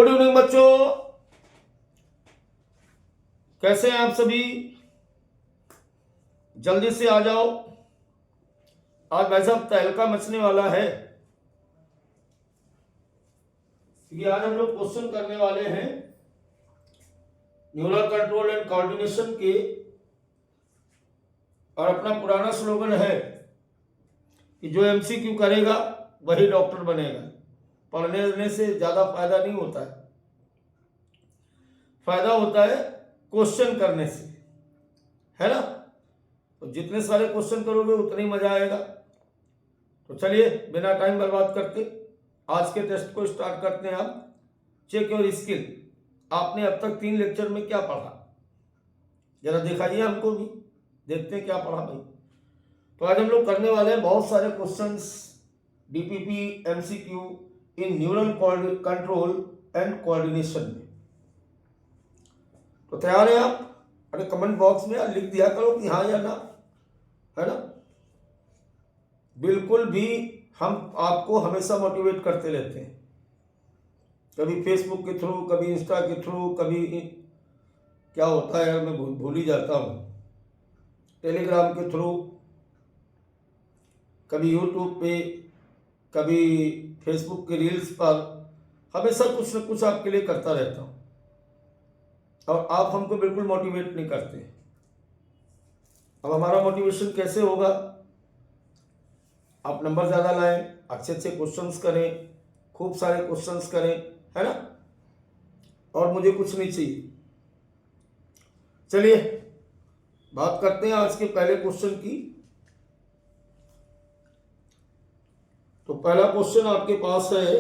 Good evening बच्चों, कैसे हैं आप सभी। जल्दी से आ जाओ, आज भाई साहब तहलका मचने वाला है क्योंकि आज हम लोग क्वेश्चन करने वाले हैं न्यूरल कंट्रोल एंड कोऑर्डिनेशन के। और अपना पुराना स्लोगन है कि जो एमसीक्यू करेगा वही डॉक्टर बनेगा। पढ़ने से ज्यादा फायदा नहीं होता है, फायदा होता है क्वेश्चन करने से, है ना। तो जितने सारे क्वेश्चन करोगे उतना ही मजा आएगा। तो चलिए बिना टाइम बर्बाद करते आज के टेस्ट को स्टार्ट करते हैं। आप चेक योर स्किल। आपने अब तक 3 लेक्चर में क्या पढ़ा, जरा दिखाइए हमको भी, देखते हैं क्या पढ़ा भाई। तो आज हम लोग करने वाले हैं बहुत सारे questions DPP MCQ in neural control and coordination में। तो तैयार है आप? अरे कमेंट बॉक्स में लिख दिया करो कि हाँ या ना, है ना। बिल्कुल भी हम आपको हमेशा मोटिवेट करते रहते हैं, कभी फेसबुक के थ्रू, कभी इंस्टा के थ्रू, कभी क्या होता है यार मैं भूल ही जाता हूँ, टेलीग्राम के थ्रू, कभी यूट्यूब पे, कभी फेसबुक के रील्स पर, हमेशा कुछ न कुछ आपके लिए करता रहता हूँ और आप हमको बिल्कुल मोटिवेट नहीं करते। अब हमारा मोटिवेशन कैसे होगा? आप नंबर ज़्यादा लाएं, अच्छे अच्छे क्वेश्चंस करें, खूब सारे क्वेश्चंस करें, है ना। और मुझे कुछ नहीं चाहिए। चलिए बात करते हैं आज के पहले क्वेश्चन की। तो पहला क्वेश्चन आपके पास है,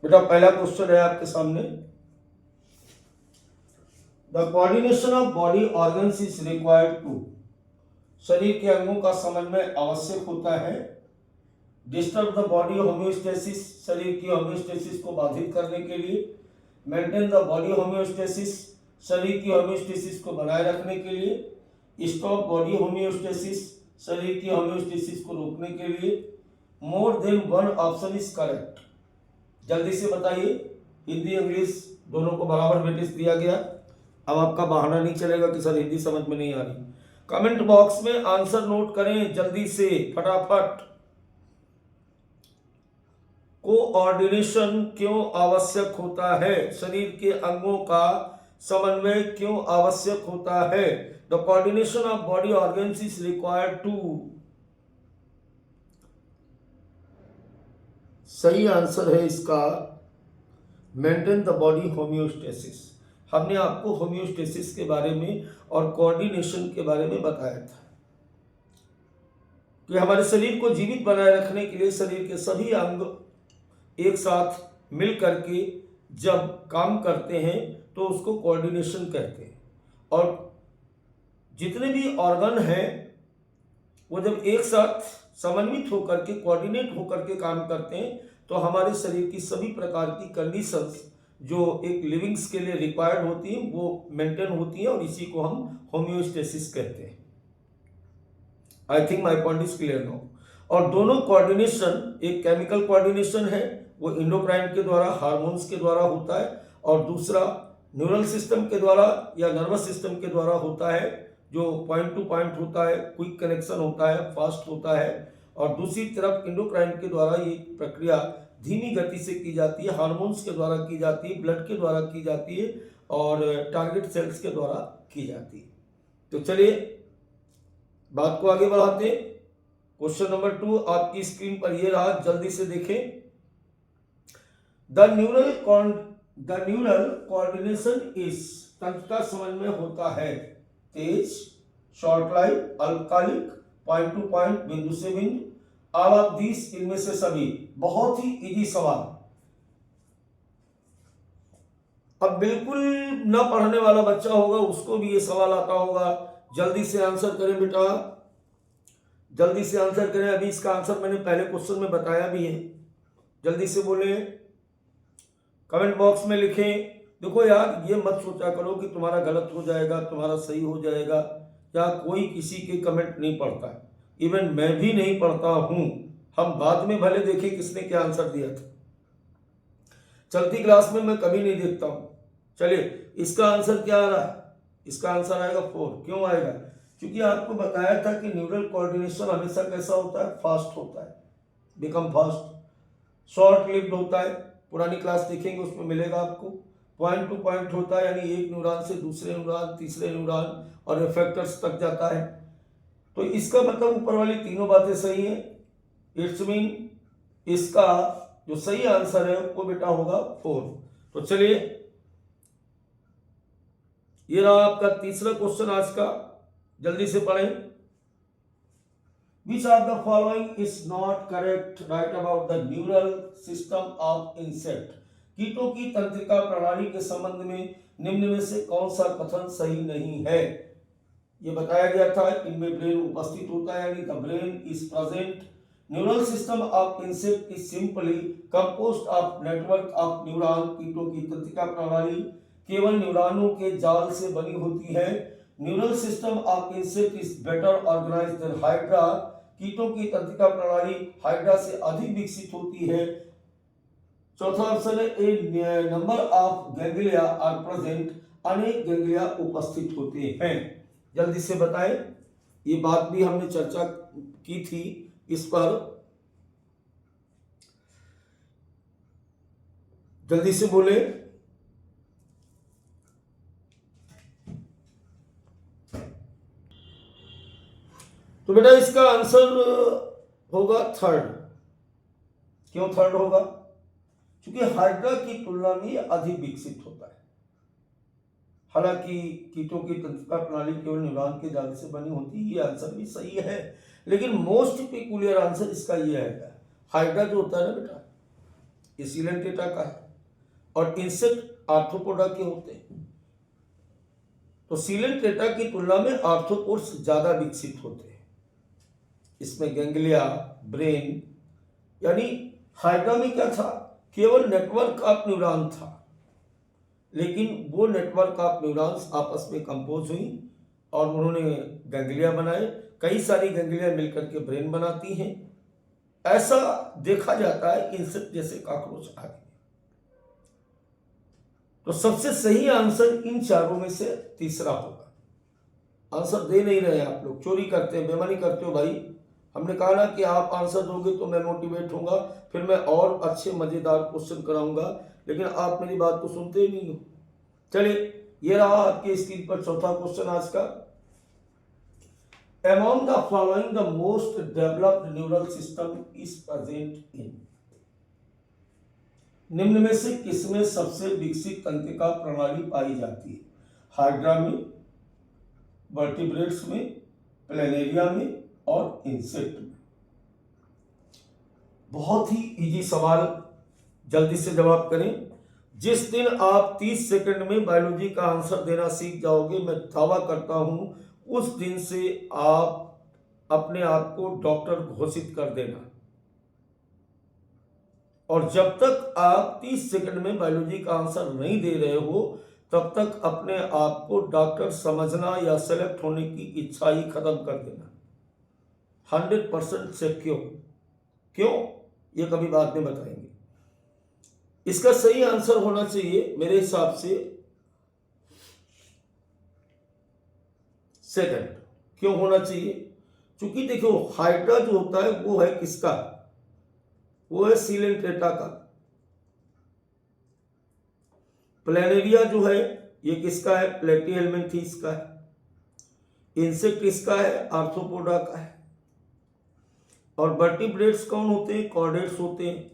बेटा पहला क्वेश्चन है आपके सामने। The coordination of body organs is required to, शरीर के अंगों का समन्वय आवश्यक होता है। डिस्टर्ब द बॉडी होम्योस्टेसिस, शरीर की होम्योस्टेसिस को बाधित करने के लिए। मेंटेन द बॉडी होम्योस्टेसिस, शरीर की होम्योस्टेसिस को बनाए रखने के लिए। स्टॉप बॉडी होम्योस्टेसिस, शरीर की होम्योस्टेसिस को रोकने के लिए। More than one option is correct. जल्दी से बताइए, हिंदी इंग्लिश दोनों को बराबर वेटेज दिया गया। अब आपका बहाना नहीं चलेगा कि सर हिंदी समझ में नहीं आ रही। कमेंट बॉक्स में आंसर नोट करें जल्दी से, फटाफट। कोऑर्डिनेशन क्यों आवश्यक होता है, शरीर के अंगों का समन्वय क्यों आवश्यक होता है? The coordination of body organs is required to, सही आंसर है इसका मेंटेन द बॉडी होम्योस्टेसिस। हमने आपको होम्योस्टेसिस के बारे में और कोऑर्डिनेशन के बारे में बताया था कि हमारे शरीर को जीवित बनाए रखने के लिए शरीर के सभी अंग एक साथ मिल करके जब काम करते हैं तो उसको कोऑर्डिनेशन कहते हैं। और जितने भी ऑर्गन हैं वो जब एक साथ समन्वित होकर के, कोऑर्डिनेट होकर के काम करते हैं तो हमारे शरीर की सभी प्रकार की कंडीशंस जो एक लिविंग्स के लिए रिक्वायर्ड होती हैं वो मेंटेन होती है, और इसी को हम होम्योस्टेसिस कहते हैं। I think my point is clear now. और दोनों कोऑर्डिनेशन, एक केमिकल कोऑर्डिनेशन है वो एंडोक्राइन के द्वारा, हार्मोन्स के द्वारा होता है, और दूसरा न्यूरल सिस्टम के द्वारा या नर्वस सिस्टम के द्वारा होता है, जो पॉइंट टू पॉइंट होता है, क्विक कनेक्शन होता है, फास्ट होता है। और दूसरी तरफ एंडोक्राइन के द्वारा ये प्रक्रिया धीमी गति से की जाती है, हार्मोन्स के द्वारा की जाती है, ब्लड के द्वारा की जाती है, और टारगेट सेल्स के द्वारा की जाती है। तो चलिए बात को आगे बढ़ाते हैं। क्वेश्चन नंबर 2 आपकी स्क्रीन पर ये रहा, जल्दी से देखें। द न्यूरल कोऑर्डिनेशन इज, तंत्र का समन्वय होता है तेज, शॉर्ट लाइन, अल्पकालिक, पॉइंट टू पॉइंट, बिंदु से बिंदु। ऑल ऑफ दिस, इनमें से सभी। बहुत ही इजी सवाल। अब बिल्कुल न पढ़ने वाला बच्चा होगा उसको भी ये सवाल आता होगा। जल्दी से आंसर करें बेटा, जल्दी से आंसर करें। अभी इसका आंसर मैंने पहले क्वेश्चन में बताया भी है, जल्दी से बोले, कमेंट बॉक्स में लिखें। देखो यार, ये मत सोचा करो कि तुम्हारा गलत हो जाएगा, तुम्हारा सही हो जाएगा, या कोई किसी के कमेंट नहीं पढ़ता है। इवन मैं भी नहीं पढ़ता हूँ, हम बाद में भले देखें किसने क्या आंसर दिया था, चलती क्लास में मैं कभी नहीं देखता हूं। चलिए इसका आंसर क्या आ रहा है, इसका आंसर आएगा 4। क्यों आएगा? क्योंकि आपको बताया था कि न्यूरल कोऑर्डिनेशन हमेशा कैसा होता है, फास्ट होता है, बिकम फास्ट, शॉर्ट लिव्ड होता है। पुरानी क्लास देखेंगे उसमें मिलेगा आपको। पॉइंट टू पॉइंट होता है, यानी एक न्यूरॉन से दूसरे न्यूरॉन, तीसरे न्यूरॉन और इफेक्टर्स तक जाता है। तो इसका मतलब ऊपर वाली तीनों बातें सही है। इट्स मीन इसका जो सही आंसर है वो बेटा होगा 4। तो चलिए ये रहा आपका तीसरा क्वेश्चन आज का, जल्दी से पढ़ें। Which of the following is not correct? Write about the neural system of insect. कीटों की तंत्रिका प्रणाली के संबंध में निम्न में से कौन सा कथन सही नहीं है? ये बताया गया था इनमें ब्रेन उपस्थित होता है, यानी the brain is present. Neural system of insect is simply composed of network of neuron. कीटों की तंत्रिका प्रणाली केवल न्यूरॉनों के जाल से बनी होती है। Neural system of insect is better organised than hydra. कीटों की तंत्रिका प्रणाली हाइड्रा से अधिक विकसित होती है। चौथा ऑप्शन है a number of ganglia are present. अनेक गैंग्लिया उपस्थित होते हैं। जल्दी से बताएं, ये बात भी हमने चर्चा की थी इस पर, जल्दी से बोले। तो बेटा इसका आंसर होगा 3rd। क्यों 3rd होगा? क्योंकि हाइड्रा की तुलना में अधिक विकसित होता है। हालांकि कीटों की तंत्रिका प्रणाली केवल न्यूरॉन के जाल से बनी होती है, ये आंसर भी सही है, लेकिन मोस्ट पेक्यूलियर आंसर इसका ये आएगा। हाइड्रा जो होता है ना बेटा, ये सीलेंटेटा का है और इंसेक्ट आर्थ्रोपोडा के होते हैं। तो सीलेंटेटा की तुलना में आर्थ्रोपोड्स ज्यादा विकसित होते हैं। इसमें गैंग्लिया, ब्रेन, यानी हाइड्रा में क्या था, केवल नेटवर्क ऑफ न्यूरॉन था, लेकिन वो नेटवर्क ऑफ न्यूरॉन्स आपस में कंपोज हुई और उन्होंने गैंग्लिया बनाए। कई सारी गैंग्लिया मिलकर के ब्रेन बनाती हैं। ऐसा देखा जाता है इंसेक्ट जैसे कॉकरोच आदि। तो सबसे सही आंसर इन चारों में से तीसरा होगा। आंसर दे नहीं रहे आप लोग, चोरी करते हैं, बेईमानी करते हो भाई। हमने कहा ना कि आप आंसर दोगे तो मैं मोटिवेट होऊंगा, फिर मैं और अच्छे मजेदार क्वेश्चन कराऊंगा, लेकिन आप मेरी बात को सुनते ही नहीं हो। चलिए ये रहा आपके स्क्रीन पर चौथा क्वेश्चन आज का। Among the following the most developed neural system is present in। निम्न में से किसमें सबसे विकसित तंत्रिका प्रणाली पाई जाती है? हाइड्रा में, वर्टिब्रेट्स में, प्लेनेरिया में और इंसेक्ट में। बहुत ही इजी सवाल, जल्दी से जवाब करें। जिस दिन आप 30 सेकंड में बायोलॉजी का आंसर देना सीख जाओगे, मैं दावा करता हूं उस दिन से आप अपने आप को डॉक्टर घोषित कर देना। और जब तक आप 30 सेकंड में बायोलॉजी का आंसर नहीं दे रहे हो, तब तक अपने आप को डॉक्टर समझना या सेलेक्ट होने की इच्छा ही खत्म कर देना। 100% सिक्योर। क्यों, ये कभी बाद में बताएंगे। इसका सही आंसर होना चाहिए मेरे हिसाब से सेकंड। क्यों होना चाहिए? क्योंकि देखो हाइड्रा जो होता है वो है किसका, वो है सीलेंटेटा का। प्लेनेरिया जो है ये किसका है, प्लेटीहेल्मिन्थेस का है। इंसेक्ट किसका है, आर्थ्रोपोडा का है। और वर्टिब्रेट्स कौन होते हैं, कॉर्डेट्स होते हैं।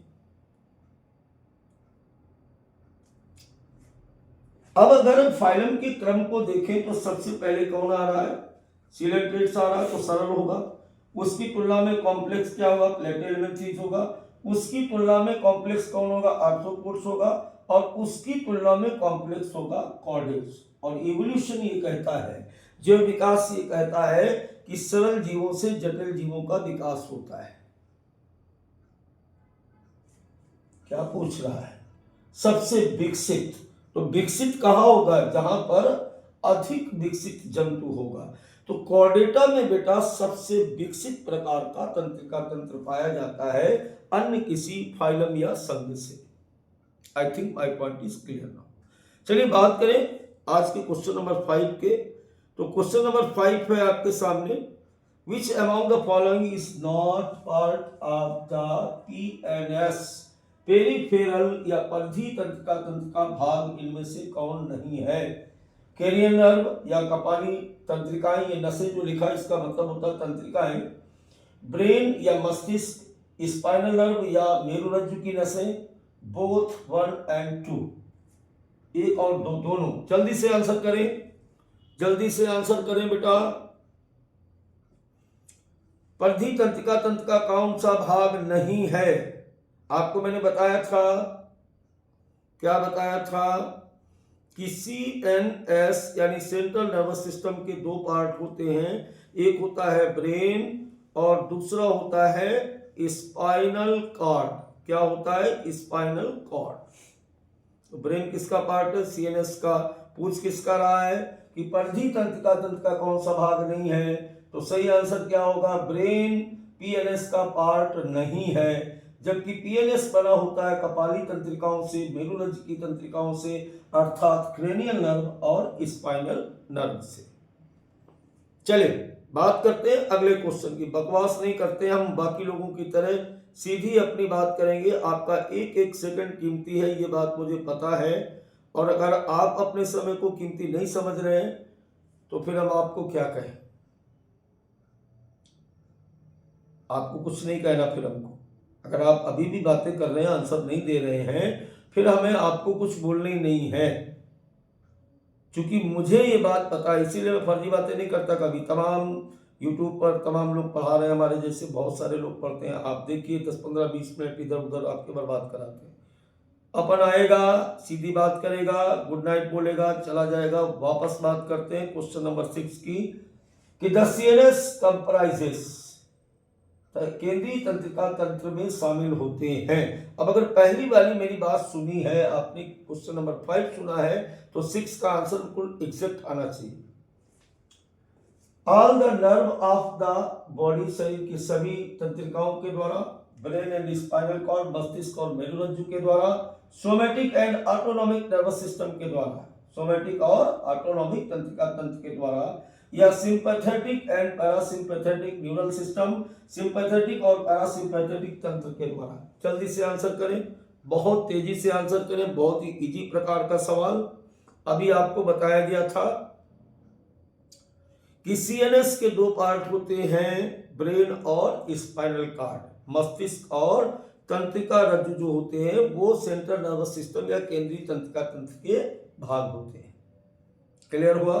अब अगर हम फाइलम के क्रम को देखें तो सबसे पहले कौन आ रहा है, सीलेंटेट्स आ रहा है, तो सरल होगा। उसकी तुलना में कॉम्प्लेक्स क्या होगा, प्लेटीहेल्मिन्थेस होगा। उसकी तुलना में कॉम्प्लेक्स कौन होगा, आर्थ्रोपोड्स होगा। और उसकी तुलना में कॉम्प्लेक्स होगा कॉर्डेट्स। और इवोल्यूशन ये कहता है, जैव विकास ये कहता है कि सरल जीवों से जटिल जीवों का विकास होता है। क्या पूछ रहा है, सबसे विकसित। तो विकसित कहां होगा, जहां पर अधिक विकसित जंतु होगा। तो कॉर्डेटा में बेटा सबसे विकसित प्रकार का तंत्रिका तंत्र पाया जाता है अन्य किसी फाइलम या संघ से। I think my point is clear now. चलिए बात करें आज के क्वेश्चन नंबर 5 के। तो क्वेश्चन नंबर 5 है आपके सामने, which among the following is not part of the PNS, peripheral या परिधि तंत्रिका तंत्र का भाग इनमें से कौन नहीं है? कैरियर नर्व या कपाली तंत्रिकाएं, ये नसें जो लिखा इसका मतलब होता है तंत्रिकाएं। ब्रेन या मस्तिष्क, स्पाइनल नर्व या मेरुरज्जु की नसें, बोथ 1 and 2, एक और दो, दोनों। जल्दी से आंसर करें, जल्दी से आंसर करें बेटा। परिधि तंत्रिका तंत्र का कौन सा भाग नहीं है? आपको मैंने बताया था, क्या बताया था कि CNS यानी सेंट्रल नर्वस सिस्टम के दो पार्ट होते हैं, एक होता है ब्रेन और दूसरा होता है स्पाइनल कॉर्ड। क्या होता है? Spinal cord. तो ब्रेन किसका पार्ट है? CNS का। पूछ किसका रहा है कि परिधि तंत्रिका तंत्र का कौन सा भाग नहीं है? तो सही आंसर क्या होगा? ब्रेन PNS का पार्ट नहीं है, जबकि PNS बना होता है कपाली तंत्रिकाओं से, मेरुरज्जु की तंत्रिकाओं से, अर्थात क्रेनियल नर्व और स्पाइनल नर्व से। चलिए बात करते हैं अगले क्वेश्चन की। बकवास नहीं करते हम बाकी लोगों की तरह, सीधी अपनी बात करेंगे। आपका एक एक सेकंड कीमती है, ये बात मुझे पता है, और अगर आप अपने समय को कीमती नहीं समझ रहे हैं तो फिर हम आपको क्या कहें? आपको कुछ नहीं कहना फिर हमको। अगर आप अभी भी बातें कर रहे हैं, आंसर नहीं दे रहे हैं, फिर हमें आपको कुछ बोलना ही नहीं है। क्योंकि मुझे ये बात पता है, इसीलिए मैं फर्जी बातें नहीं करता कभी। तमाम यूट्यूब पर तमाम लोग पढ़ा रहे हैं, हमारे जैसे बहुत सारे लोग पढ़ते हैं। आप देखिए 10-15-20 मिनट इधर उधर आपके बर्बाद कराते हैं। अपन आएगा, सीधी बात करेगा, गुड नाइट बोलेगा, चला जाएगा। वापस बात करते हैं क्वेश्चन नंबर 6 की, कि द CNS कंप्राइजेस, केंद्रीय तंत्रिका तंत्र में शामिल होते हैं। अब अगर पहली वाली मेरी बात सुनी है आपने, क्वेश्चन नंबर 5 सुना है, तो 6 का आंसर बिल्कुल एग्जैक्ट आना चाहिए। All the nerve of the body, शरीर की सभी तंत्रिकाओं के द्वारा, ब्रेन एंड स्पाइनल कॉर्ड, मस्तिष्क और मेरुरज्जु के द्वारा, somatic and autonomic nervous system के द्वारा, सोमेटिक और ऑटोनॉमिक तंत्रिका तंत्र के द्वारा, या sympathetic and parasympathetic neural system, sympathetic और पैरासिम्पैथेटिक तंत्र के द्वारा। जल्दी से आंसर करें, बहुत तेजी से आंसर करें, बहुत ही इजी प्रकार का सवाल। अभी आपको बताया गया था कि CNS के दो पार्ट होते हैं, ब्रेन और स्पाइनल कॉर्ड। मस्तिष्क और तंत्रिका रज्जु जो होते हैं वो सेंट्रल नर्वस सिस्टम या केंद्रीय तंत्रिका तंत्र के भाग होते हैं। क्लियर हुआ?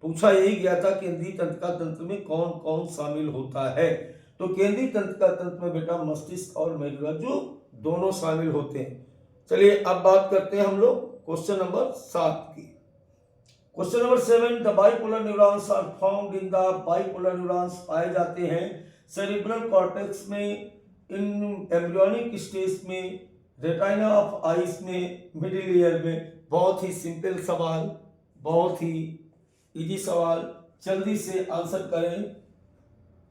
पूछा यही गया था केंद्रीय तंत्रिका तंत्र में कौन कौन शामिल होता है। तो केंद्रीय तंत्रिका तंत्र में बेटा मस्तिष्क और मेरुरज्जु दोनों शामिल होते हैं। चलिए अब बात करते हैं हम लोग क्वेश्चन नंबर 7 की। Question number 7, the bipolar neurons are found in the, bipolar neurons पाए जाते हैं सेरिब्रल कॉर्टेक्स में, इन एम्ब्रियोनिक स्टेज में, रेटिना ऑफ आइस में, मिडिल ईयर में। बहुत ही सिंपल सवाल, बहुत ही इजी सवाल, जल्दी से आंसर करें।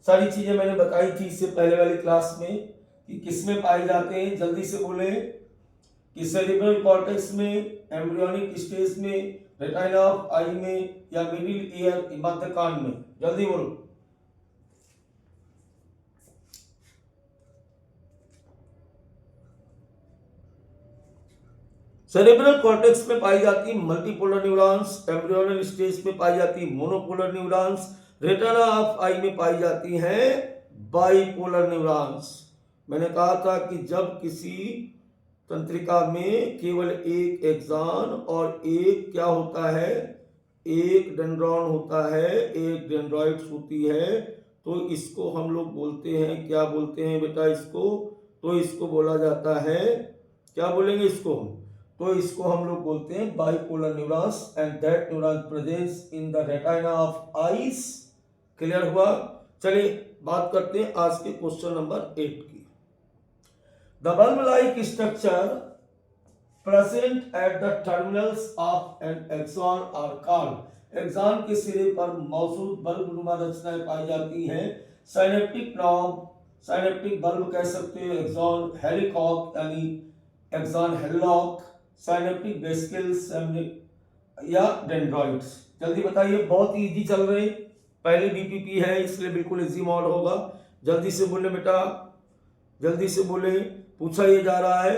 सारी चीजें मैंने बताई थी इससे पहले वाली क्लास में कि किसमें पाए जाते हैं। जल्दी से बोले कि सेरिब्रल कॉर्टेक्स में, एम्ब्रियोनिक स्टेज में, रेटिना ऑफ आई में, या मिडिल ईयर मध्य कान में। जल्दी बोलो। सेरेब्रल कॉर्टेक्स में पाई जाती मल्टीपोलर न्यूरॉन्स, एम्ब्रियोनल स्टेज में पाई जाती मोनोपोलर न्यूरॉन्स, रेटिना ऑफ आई में पाई जाती हैं बाइपोलर न्यूरॉन्स। मैंने कहा था कि जब किसी तंत्रिका में केवल एक एक्सॉन और एक क्या होता है, एक डेंड्रॉन होता है, एक डेंड्रॉइड्स होती है, तो इसको हम लोग बोलते हैं, क्या बोलते हैं बेटा इसको? तो इसको बोला जाता है, क्या बोलेंगे इसको? तो इसको हम लोग बोलते हैं bipolar neurons, and that neuron presence in the retina of eyes. Clear हुआ? चलिए बात करते हैं आज के क्वेश्चन नंबर 8 की। The bulb like structure present at the terminals of an axon are called, axon के सिरे पर मौजूद बल्ब नुमा रचनाएं पाई जाती हैं। साइनेप्टिक नॉब, साइनेप्टिक बल्ब कह सकते हो, एक्सॉन हेलिकॉक यानी एक्सॉन हेडलॉक, साइनेप्टिक वेसिकल्स या डेंड्रॉइड्स। जल्दी बताइए, बहुत ही इजी चल रहे, पहली डीपीपी है इसलिए बिल्कुल इजी मॉड होगा। जल्दी से बोले बेटा, जल्दी से बोले। पूछा ये जा रहा है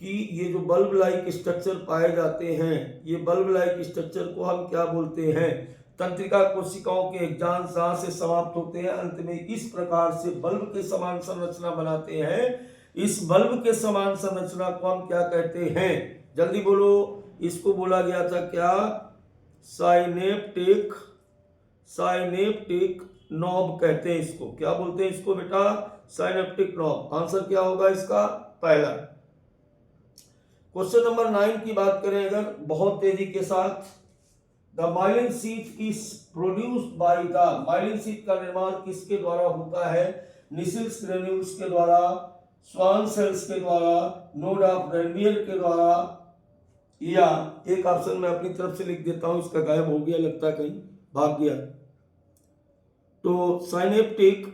कि ये जो बल्ब लाइक स्ट्रक्चर पाए जाते हैं, ये बल्ब लाइक स्ट्रक्चर को हम क्या बोलते हैं? तंत्रिका कोशिकाओं के एक्सॉन जहां से समाप्त होते हैं, अंत में इस प्रकार से बल्ब के समान संरचना बनाते हैं। इस बल्ब के समान संरचना को हम क्या कहते हैं? जल्दी बोलो। इसको बोला गया था क्या? साइनेप्टिक, साइनेप्टिक नॉब कहते हैं इसको। क्या बोलते हैं इसको बेटा? Synaptic knob. आंसर क्या होगा इसका? पहला। क्वेश्चन नंबर 9 की बात करें अगर, बहुत तेजी के साथ, the myelin sheath is produced by the, myelin sheath का निर्माण किसके द्वारा होता है? निसिल्स ग्रेन्यूल्स के द्वारा, स्वान सेल्स के द्वारा, नोड ऑफ रेनवियर के द्वारा, या एक ऑप्शन मैं अपनी तरफ से लिख देता हूं, इसका गायब हो गया लगता है, कहीं भाग गया। तो साइनेप्टिक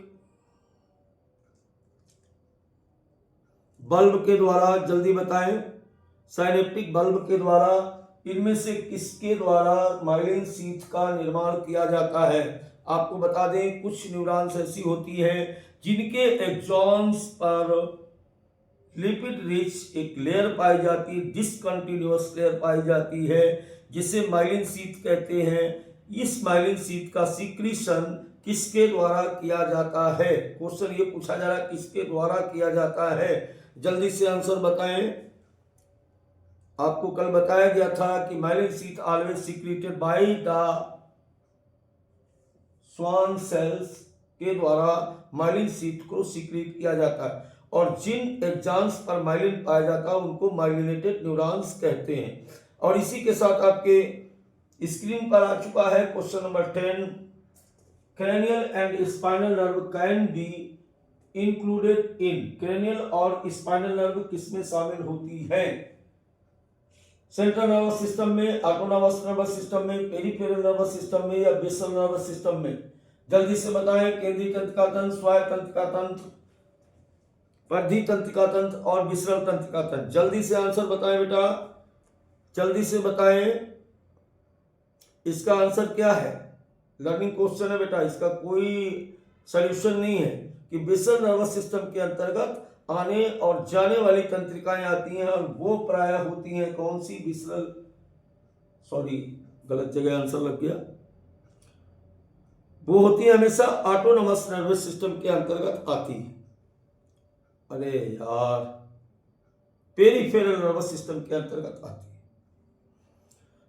बल्ब के द्वारा, जल्दी बताएं, साइनेप्टिक बल्ब के द्वारा इनमें से किसके द्वारा माइलिन शीट का निर्माण किया जाता है? आपको बता दें, कुछ न्यूरॉन्स ऐसी होती हैं जिनके एक्सॉन्स पर लिपिड रिच एक लेयर पाई जाती है, डिसकंटिन्यूअस लेयर पाई जाती है, जिसे माइलिन शीट कहते हैं। इस माइलिन शीट का सीक्रेशन किसके द्वारा किया जाता है? क्वेश्चन ये पूछा जा रहा है, किसके द्वारा किया जाता है? जल्दी से आंसर बताएं। आपको कल बताया गया था कि myelin sheath always secreted by the Schwann cells के द्वारा माइलिन शीट को सीक्रेट किया जाता है, और जिन एक्सॉन्स पर माइलिन पाया जाता है उनको माइलिनेटेड न्यूरॉन्स कहते हैं। और इसी के साथ आपके स्क्रीन पर आ चुका है question number 10, cranial and spinal nerve can be included in, cranial और spinal nerve किसमें शामिल होती है? सेंट्रल नर्वस सिस्टम में, ऑटोनॉमस नर्वस सिस्टम में, पेरिफेरल नर्वस सिस्टम में, या बेसल नर्वस सिस्टम में? जल्दी से बताएं। केंद्रीय तंत्रिका तंत्र, स्वायत्त तंत्रिका तंत्र, परिधि तंत्रिका तंत्र और विसरण तंत्रिका तंत्र। जल्दी से आंसर बताएं बेटा, जल्दी से बताएं, इसका आंसर क्या है? लर्निंग क्वेश्चन है बेटा, इसका कोई सॉल्यूशन नहीं है कि बेसल नर्वस सिस्टम के अंतर्गत आने और जाने वाली तंत्रिकाएं आती हैं, और वो प्राय होती हैं कौन सी? विसरल, सॉरी गलत जगह आंसर लग गया, वो होती है हमेशा ऑटोनॉमस नर्वस सिस्टम के अंतर्गत आती है। अरे यार, पेरिफेरल नर्वस सिस्टम के अंतर्गत आती है।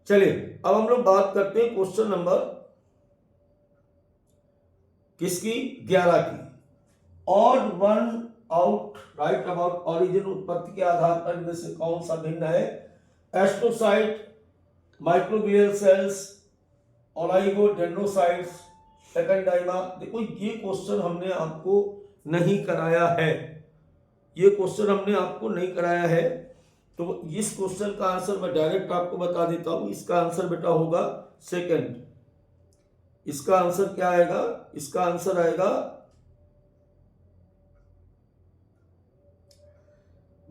चलिए अब हम लोग बात करते हैं क्वेश्चन नंबर किसकी? 11 की। Odd one out, right about origin, उत्पत्ति के आधार पर इनमें से कौन सा भिन्न है? एस्ट्रोसाइट, माइक्रोग्लियल सेल्स, ओलाइगोडेंड्रोसाइट्स, सेकेंडाइमा। देखो ये क्वेश्चन हमने आपको नहीं कराया है, ये क्वेश्चन हमने आपको नहीं कराया है, तो इस क्वेश्चन का आंसर मैं डायरेक्ट आपको बता देता हूं। इसका आंसर बेटा होगा सेकंड। इसका आंसर क्या आएगा? इसका आंसर आएगा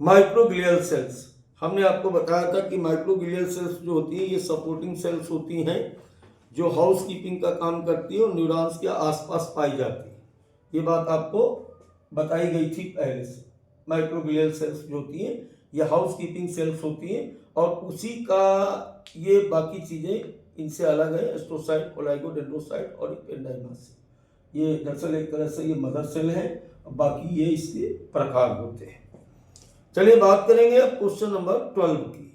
माइक्रोग्लियल सेल्स। हमने आपको बताया था कि माइक्रोग्लियल सेल्स जो होती है ये सपोर्टिंग सेल्स होती हैं, जो हाउस कीपिंग का काम करती है और न्यूरॉन्स के आसपास पाई जाती है। ये बात आपको बताई गई थी पहले से। माइक्रोग्लियल सेल्स जो होती हैं ये हाउस कीपिंग सेल्स होती हैं, और उसी का ये बाकी चीजें इनसे अलग है, एस्ट्रोसाइट, ओलाइगोडेंड्रोसाइट और एपेंडाइमा से। ये दरअसल एक तरह से ये मदर सेल है, बाकी ये इसके प्रकार होते हैं। चलिए बात करेंगे अब क्वेश्चन नंबर 12 की।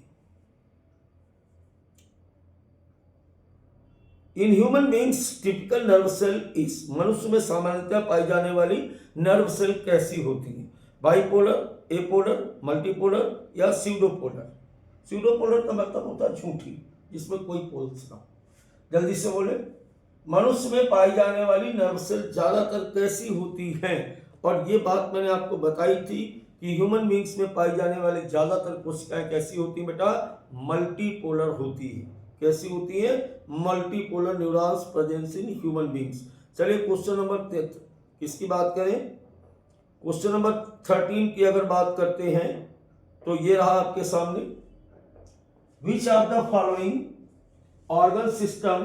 In human beings typical nerve cell is, मनुष्य में सामान्यतः पाई जाने वाली नर्व सेल कैसी होती है? बाइपोलर, एपोलर, मल्टीपोलर या स्यूडोपोलर? स्यूडोपोलर का मतलब होता है झूठी, जिसमें कोई पोल्स ना हो। जल्दी से बोले, मनुष्य में पाई जाने वाली नर्व सेल ज्यादातर कैसी होती हैं? और ये बात मैंने आपको बताई थी कि ह्यूमन बींग्स में पाई जाने वाली ज्यादातर कोशिकाएं कैसी होती हैं बेटा? मल्टीपोलर होती है। कैसी होती है? Multipolar neurons presence in human beings. चलिए क्वेश्चन नंबर किसकी बात करें? क्वेश्चन नंबर 13 की अगर बात करते हैं तो ये रहा आपके सामने, which of the following organ system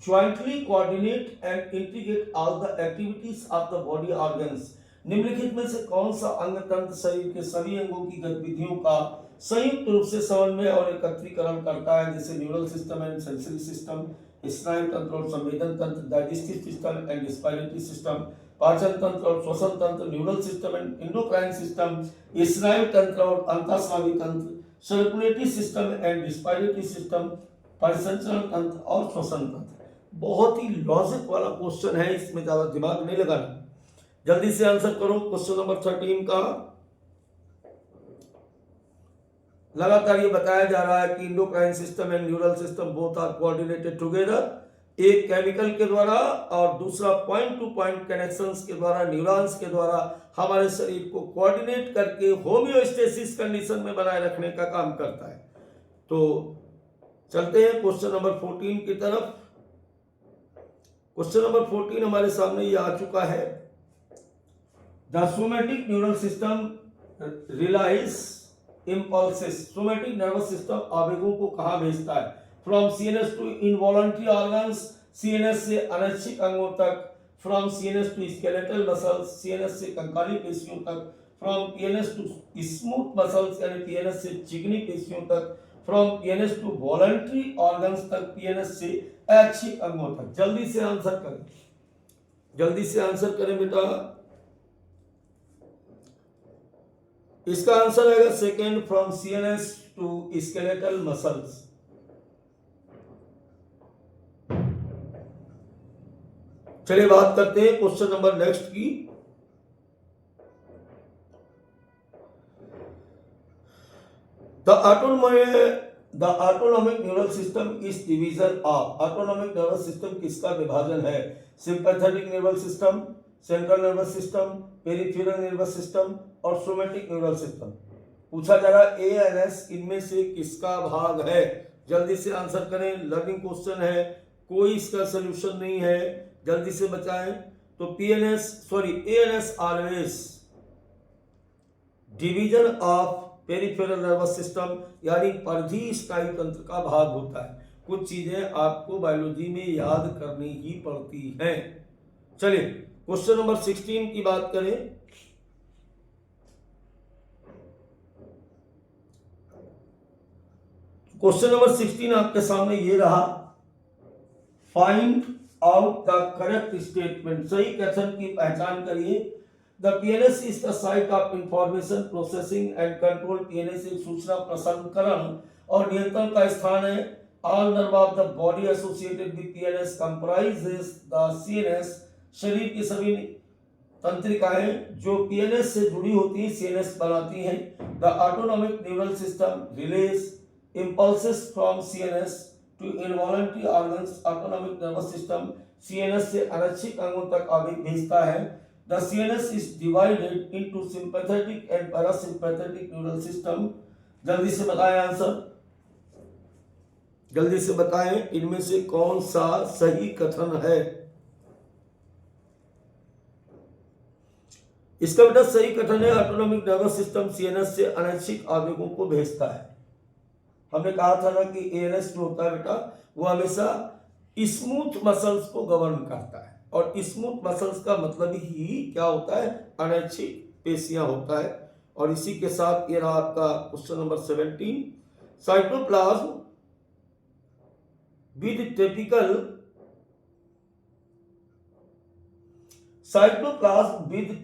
jointly coordinate and integrate all the activities of the body organs। निम्नलिखित में से कौन सा अंग तंत्र शरीर के सभी अंगों की गतिविधियों का संयुक्त रूप से समन्वय और एकत्रीकरण करता है? जैसे neural system and sensory system, स्नायु तंत्र और संवेदन तंत्र, digestive system and respiratory system, पाचन तंत्र और श्वसन तंत्र, neural system and endocrine system, स्नायु तंत्र और अंतःस्रावी तंत्र, circulatory system and respiratory system, परिसंचरण तंत्र और श्वसन तंत्र। बहुत ही लॉजिक वाला क्वेश्चन है, इसमें ज्यादा दिमाग नहीं लगाना। जल्दी से आंसर करो क्वेश्चन नंबर 13 का। लगातार ये बताया जा रहा है कि endocrine system and neural system both are coordinated together, एक केमिकल के द्वारा और दूसरा पॉइंट टू पॉइंट कनेक्शंस के द्वारा, न्यूरॉन्स के द्वारा हमारे शरीर को कोऑर्डिनेट करके होमियोस्टेसिस कंडीशन में बनाए रखने का काम करता है। तो चलते हैं क्वेश्चन नंबर 14 की तरफ। क्वेश्चन नंबर 14 हमारे सामने ये आ चुका है। The somatic neural system relays impulses. Somatic nervous system आवेगों को कहां भेजता है? From CNS to involuntary organs, CNS से अनैच्छिक अंगों तक, from CNS to skeletal muscles, CNS से कंकाली पेशियों तक, from PNS to smooth muscles यानी पीएनएस से चिकनी पेशियों तक, from PNS to voluntary organs तक, पीएनएस से ऐच्छिक अंगों तक। जल्दी से आंसर करें, जल्दी से आंसर करें बेटा। इसका आंसर आएगा second, from CNS to skeletal muscles. चलिए बात करते हैं क्वेश्चन नंबर नेक्स्ट की। The autonomic neural system is division of। autonomic nervous system किसका विभाजन है? sympathetic nervous system, central nervous system, peripheral nervous system और somatic neural system। पूछा जा रहा ANS इनमें से किसका भाग है? जल्दी से आंसर करें, लर्निंग क्वेश्चन है, कोई इसका सोल्यूशन नहीं है, जल्दी से बताएं। तो ANS always division of peripheral nervous system यानी परिधि स्नायु तंत्र का भाग होता है। कुछ चीजें आपको बायोलॉजी में याद करनी ही पड़ती हैं। चलिए क्वेश्चन नंबर 16 की बात करें। क्वेश्चन नंबर 16 आपके सामने ये रहा, find out the correct statement. सही कथन की पहचान करिए। The PNS is the site of information processing and control। PNS एक सूचना प्रसंस्करण और नियंत्रण का स्थान है। All nerve of the body associated with PNS comprises the CNS। शरीर की सभी तंत्रिकाएं जो PNS से जुड़ी होती हैं CNS बनाती हैं। The autonomic neural system relays impulses from CNS to involuntary organs। autonomic nervous system CNS से अनैच्छिक अंगों तक आवेग भेजता है। The CNS is divided into sympathetic and parasympathetic neural system। जल्दी से बताएं आंसर, जल्दी से बताएं इनमें से कौन सा सही कथन है? इसका बेटा सही कथन है ऑटोनॉमिक नर्वस सिस्टम CNS से अनैच्छिक आवेगों को भेजता है। हमने कहा था ना कि ANS जो होता है बेटा वो हमेशा स्मूथ मसल्स को गवर्न करता है, और स्मूथ मसल्स का मतलब ही क्या होता है? अनैच्छिक पेशियां होता है। और इसी के साथ ये रहा आपका question number 17। Cytoplasm with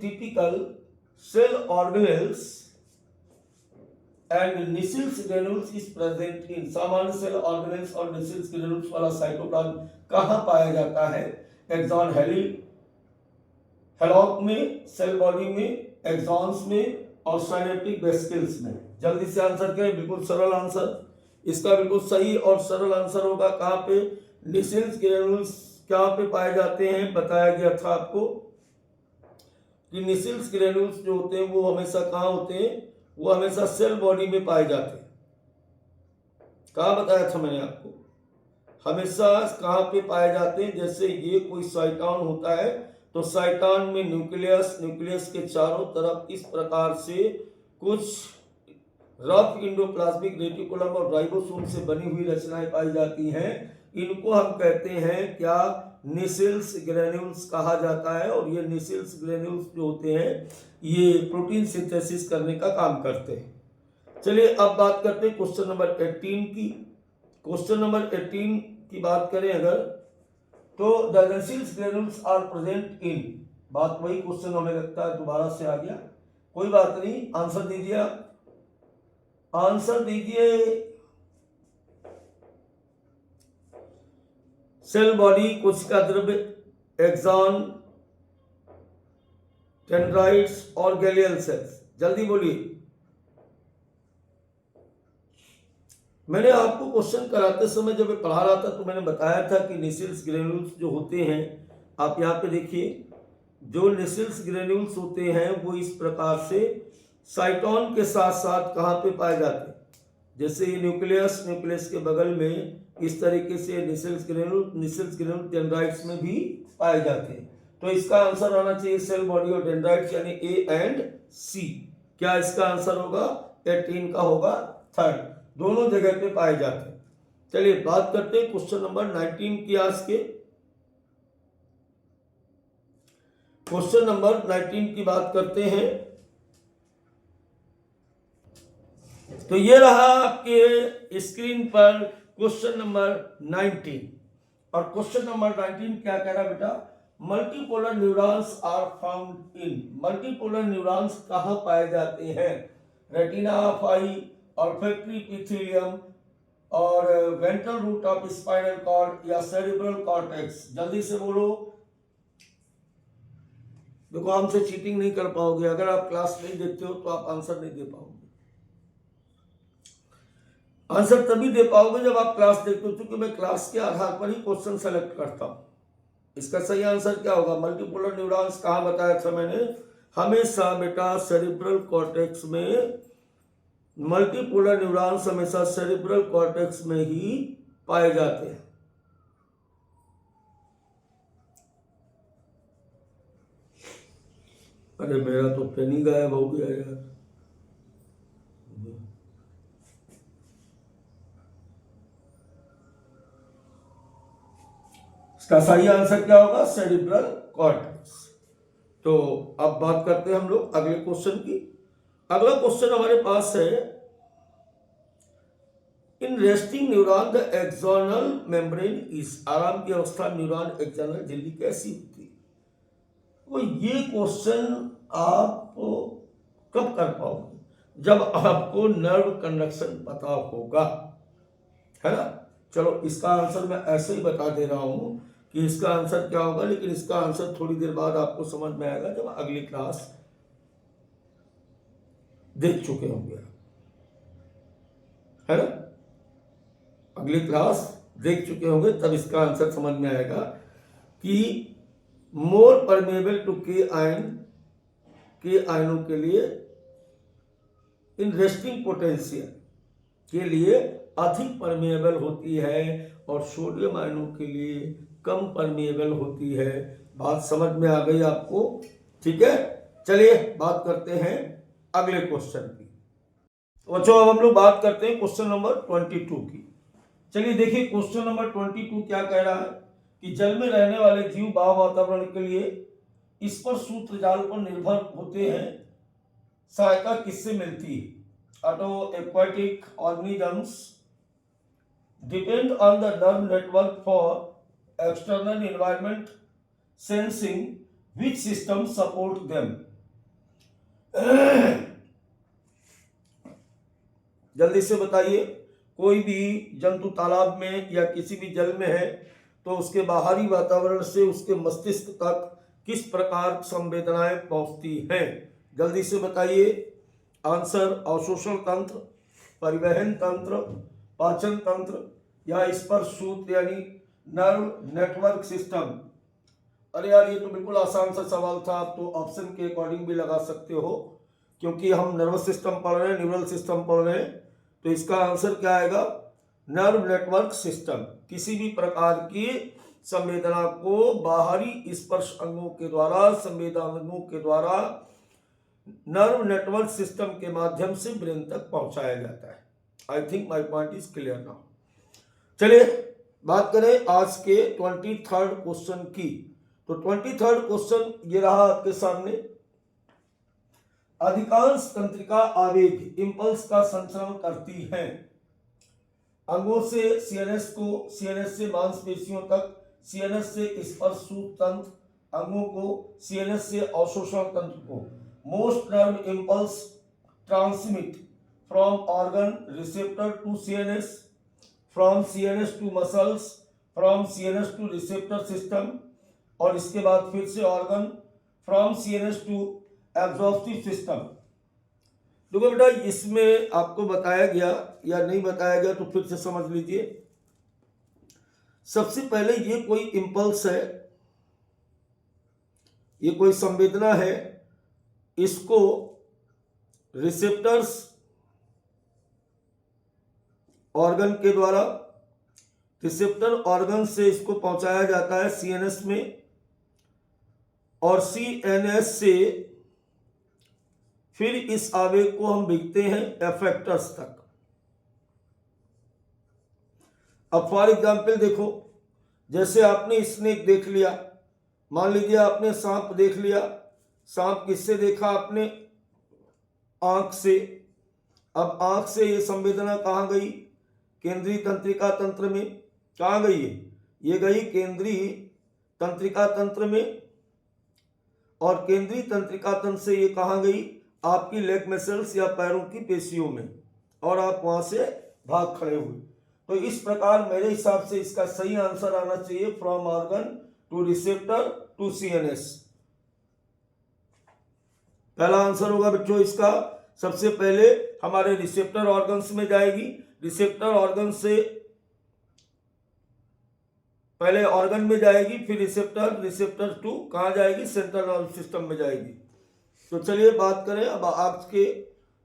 typical cell organelles and Nissl's granules is present in. सामान्य सेल ऑर्गेनेल्स और निसिल्स ग्रेन्यूल्स वाला साइटोप्लाज्म कहां पाया जाता है? एक्सॉन हेलॉक में, सेल बॉडी में, एक्सॉन्स में और साइनेप्टिक वेसिकल्स में। जल्दी से आंसर करें, बिल्कुल सरल आंसर। इसका बिल्कुल सही और सरल आंसर होगा कहां पे? निसिल्स ग्रेन्यूल्स कहां पे पाए जाते हैं? बताया गया था आपको कि निसिल्स ग्रेन्यूल्स जो होते हैं वो हमेशा कहां होते हैं? वो हमेशा सेल बॉडी में पाए जाते हैं। कहां बताया था मैंने आपको? हमेशा कहाँ पे पाए जाते हैं? जैसे ये कोई साइटॉन होता है तो साइटॉन में न्यूक्लियस के चारों तरफ इस प्रकार से कुछ रफ इंडोप्लाज्मिक रेटिकुलम और राइबोसोम से बनी हुई रचनाएं पाई जाती हैं। इनको हम कहते हैं क्या? निसेल्स ग्रेन्यूल्स कहा जाता है। और ये निसेल्स ग्रेन्यूल्स जो होते हैं ये प्रोटीन सिंथेसिस करने का काम करते हैं। चलिए अब बात करते हैं क्वेश्चन नंबर 18 की। क्वेश्चन नंबर 18 की बात करें अगर, तो the Nissl's granules are present in, बात वही क्वेश्चन हमें लगता है दोबारा से आ गया, कोई बात नहीं, आंसर दीजिए आप, आंसर दीजिए। सेल बॉडी, कोशिका द्रव्य, एक्सॉन, डेंड्राइट्स और गैलियल सेल्स, जल्दी बोलिए। मैंने आपको क्वेश्चन कराते समय जब मैं पढ़ा रहा था तो मैंने बताया था कि निसेल्स ग्रेन्यूल्स जो होते हैं, आप यहाँ पे देखिए, जो निसेल्स ग्रेन्यूल्स होते हैं वो इस प्रकार से साइटोन के साथ साथ कहाँ पे पाए जाते हैं? जैसे ये न्यूक्लियस के बगल में इस तरीके से निसेल्स ग्रेन्यूल डेंड्राइट्स में भी पाए जाते हैं। तो इसका आंसर आना चाहिए सेल बॉडी और डेंड्राइट्स, यानी ए एंड सी। क्या इसका आंसर होगा? 18 का होगा थर्ड, दोनों जगह पे पाए जाते हैं। चलिए बात करते हैं क्वेश्चन नंबर 19 की आज के। क्वेश्चन नंबर 19 की बात करते हैं। तो ये रहा आपके स्क्रीन पर क्वेश्चन नंबर 19। और क्वेश्चन नंबर 19 क्या कह रहा बेटा? Multipolar neurons are found in, multipolar neurons कहाँ पाए जाते हैं? Retina of eye, olfactory epithelium और ventral root of spinal cord या सेरिब्रल कॉर्टेक्स, जल्दी से बोलो। देखो हमसे चीटिंग नहीं कर पाओगे, अगर आप क्लास नहीं देते हो तो आप आंसर नहीं दे पाओगे। आंसर तभी दे पाओगे जब आप क्लास देखते हो, क्योंकि मैं क्लास के आधार पर ही क्वेश्चन सेलेक्ट करता हूं। इसका सही आंसर क्या होगा? मल्टीपोलर न्यूरॉन्स कहाँ बताया था मैंने? हमेशा बेटा सेरिब्रल कॉर्टेक्स में, मल्टीपोलर न्यूरॉन्स हमेशा सेरिब्रल कॉर्टेक्स में ही पाए जाते हैं। अरे मेरा तो पेन ही गायब हो गया यार। इसका सही आंसर क्या होगा? Cerebral cortex. तो अब बात करते हैं हम लोग अगले क्वेश्चन की। अगला क्वेश्चन हमारे पास है, in resting neuron the axonal membrane is, आराम की अवस्था न्यूरॉन एक्सोनल झिल्ली कैसी होती है? तो ये क्वेश्चन आप कब कर पाओगे? जब आपको नर्व कंडक्शन पता होगा, है ना। चलो इसका आंसर मैं ऐसे ही बता दे रहा हूं कि इसका आंसर क्या होगा, लेकिन इसका आंसर थोड़ी देर बाद आपको समझ में आएगा जब अगली क्लास देख चुके होंगे, है ना। अगली क्लास देख चुके होंगे तब इसका आंसर समझ में आएगा कि मोर परमेबल टू के आयन, के आयनों के लिए इन रेस्टिंग पोटेंशियल के लिए अधिक परमेबल होती है और सोडियम आयनों के लिए कम परमेबल होती है। बात समझ में आ गई आपको? ठीक है, चलिए बात करते हैं अगले क्वेश्चन की। तो बच्चों अब हम लोग बात करते हैं क्वेश्चन नंबर 22 की। चलिए देखिए क्वेश्चन नंबर 22 क्या कह रहा है कि जल में रहने वाले जीव बाह्य वातावरण के लिए इस पर सूत्र जाल पर निर्भर होते हैं, सहायता किससे मिलती है? Auto aquatic organisms depend on the nerve network for external environment sensing, which system support them? जल्दी से बताइए। कोई भी जंतु तालाब में या किसी भी जल में है तो उसके बाहरी वातावरण से उसके मस्तिष्क तक किस प्रकार संवेदनाएं पहुंचती हैं? जल्दी से बताइए। आंसर: अवशोषण तंत्र, परिवहन तंत्र, पाचन तंत्र या स्पर्श सूत्र यानी नर्व नेटवर्क सिस्टम। अरे यार ये तो बिल्कुल आसान सा सवाल था, आप तो ऑप्शन के अकॉर्डिंग भी लगा सकते हो क्योंकि हम नर्वस सिस्टम पढ़ रहे हैं, न्यूरल सिस्टम पढ़ रहे हैं। तो इसका आंसर क्या आएगा? नर्व नेटवर्क सिस्टम, किसी भी प्रकार की संवेदना को बाहरी स्पर्श अंगों के द्वारा, संवेदनाओं के द्वारा नर्व नेटवर्क सिस्टम के माध्यम से ब्रेन तक पहुंचाया जाता है। I think my point is clear now. चलिए बात करें आज के 23rd क्वेश्चन की। तो 23rd क्वेश्चन ये रहा आपके सामने। अधिकांश तंत्रिका आवेग इम्पल्स का संचरण करती हैं। अंगों से सीएनएस को, सीएनएस से मांसपेशियों तक, सीएनएस से स्पर्श तंत्र, अंगों को सीएनएस से अवशोषण तंत्र को। Most nerve impulse transmit from organ receptor to CNS, from CNS to muscles, from CNS to receptor system, और इसके बाद फिर से organ, from CNS to absorptive system. देखो बेटा, इसमें आपको बताया गया या नहीं बताया गया तो फिर से समझ लीजिए। सबसे पहले ये कोई इंपल्स है, ये कोई संवेदना है, इसको रिसेप्टर्स ऑर्गन के द्वारा, रिसेप्टर ऑर्गन से इसको पहुंचाया जाता है सीएनएस में, और सीएनएस से फिर इस आवेग को हम भेजते हैं एफेक्टर्स तक। अब फॉर एग्जाम्पल देखो, जैसे आपने स्नेक देख लिया, मान लीजिए आपने सांप देख लिया। सांप किससे देखा आपने? आंख से। अब आंख से ये संवेदना कहाँ गई? केंद्रीय तंत्रिका तंत्र में। कहाँ गई है? ये गई केंद्रीय तंत्रिका तंत्र में, और केंद्रीय तंत्रिका तंत्र से ये कहाँ गई? आपकी लेग मसल्स या पैरों की पेशियों में, और आप वहां से भाग खड़े हुए। तो इस प्रकार मेरे हिसाब से इसका सही आंसर आना चाहिए from organ to receptor to CNS. पहला आंसर होगा बच्चों इसका, सबसे पहले हमारे रिसेप्टर ऑर्गन्स में जाएगी। रिसेप्टर ऑर्गन से पहले ऑर्गन में जाएगी, फिर रिसेप्टर टू कहाँ जाएगी? सेंट्रल नर्वस सिस्टम में जाएगी। तो चलिए बात करें अब आज के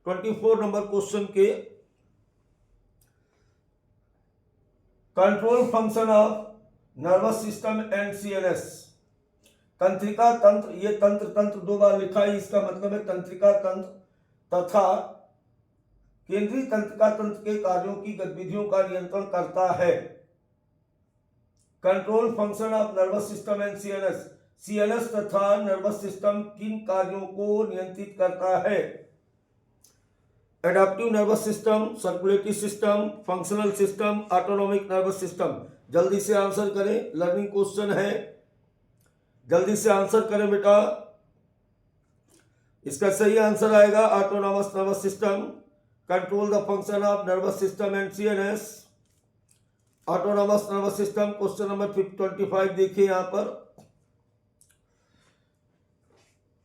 24 नंबर क्वेश्चन के। Control function of nervous system and CNS. तंत्रिका तंत्र, ये तंत्र दो बार लिखा है, इसका मतलब है तंत्रिका तंत्र तथा केंद्रीय तंत्रिका तंत्र के कार्यों की गतिविधियों का नियंत्रण करता है। Control function of nervous system and CNS. CNS तथा नर्वस सिस्टम किन कार्यों को नियंत्रित करता है? Adaptive nervous system, circulatory system, functional system, autonomic nervous system. जल्दी से आंसर करें, लर्निंग क्वेश्चन है, जल्दी से आंसर करें बेटा। इसका सही आंसर आएगा autonomous nervous system. Control the function of nervous system and CNS, autonomous nervous system. Question number 25 देखिए यहां पर।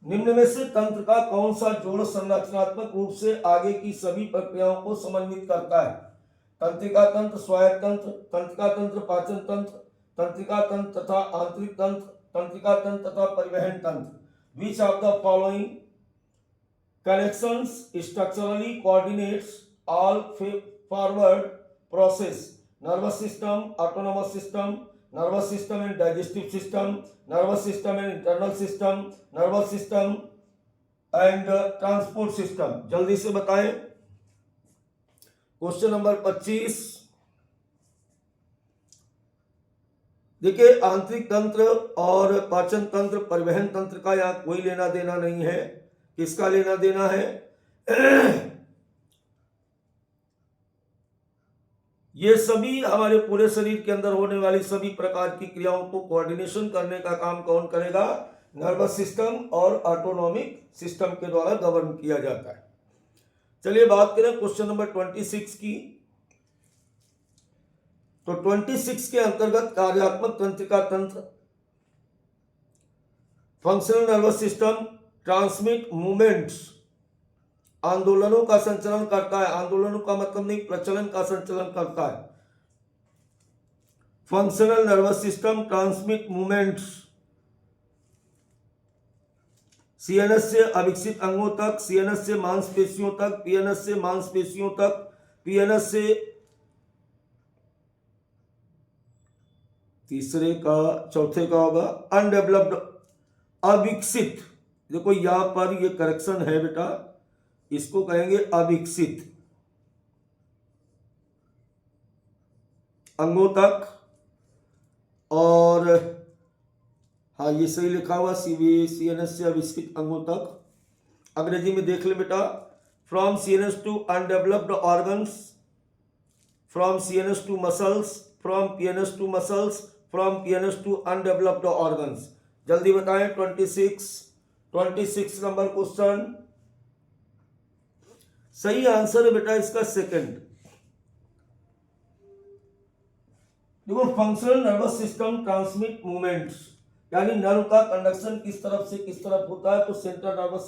निम्न में से तंत्र का कौन सा जोड़ संरचनात्मक रूप से आगे की सभी प्रक्रियाओं को समन्वित करता है? तंत्रिका तंत्र, स्वायत्त तंत्र, तंत्रिका तंत्र, पाचन तंत्र, तंत्रिका तंत्र तथा आंतरिक तंत्र, तंत्रिका तंत्र तथा परिवहन तंत्र। Which of the following connections structurally coordinates all forward process? Nervous system, autonomous system, nervous system and digestive system, nervous system and internal system, nervous system and transport system। जल्दी से बताएं। क्वेश्चन नंबर 25 देखिए, आंतरिक तंत्र और पाचन तंत्र, परिवहन तंत्र का यहाँ कोई लेना देना नहीं है। किसका लेना देना है? ये सभी हमारे पूरे शरीर के अंदर होने वाली सभी प्रकार की क्रियाओं को कोऑर्डिनेशन करने का काम कौन करेगा? नर्वस सिस्टम और ऑटोनॉमिक सिस्टम के द्वारा गवर्न किया जाता है। चलिए बात करें क्वेश्चन नंबर 26 की। तो 26 के अंतर्गत कार्यात्मक तंत्रिका तंत्र, functional nervous system transmit movements, आंदोलनों का संचालन करता है। आंदोलनों का मतलब नहीं, प्रचलन का संचालन करता है। Functional nervous system transmit movements CNS से अविकसित अंगों तक, सीएनएस से मांसपेशियों तक, पीएनएस से मांसपेशियों तक, पीएनएस से तीसरे का, चौथे का होगा अनडेवलप्ड, अविकसित। देखो यहां पर ये करेक्शन है बेटा, इसको कहेंगे अविकसित अंगों तक। और हाँ ये सही लिखा हुआ, CNS से अविकसित अंगों तक। अंग्रेजी में देख ले बेटा, from CNS to undeveloped organs, from CNS to muscles, from PNS to muscles, from PNS to undeveloped organs. जल्दी बताएं। 26 नंबर क्वेश्चन। सही आंसर है बेटा इसका सेकंड। देखो functional nervous system transmit movements, यानी नर्व का कंडक्शन किस तरफ से किस तरफ होता है, तो सेंट्रल नर्वस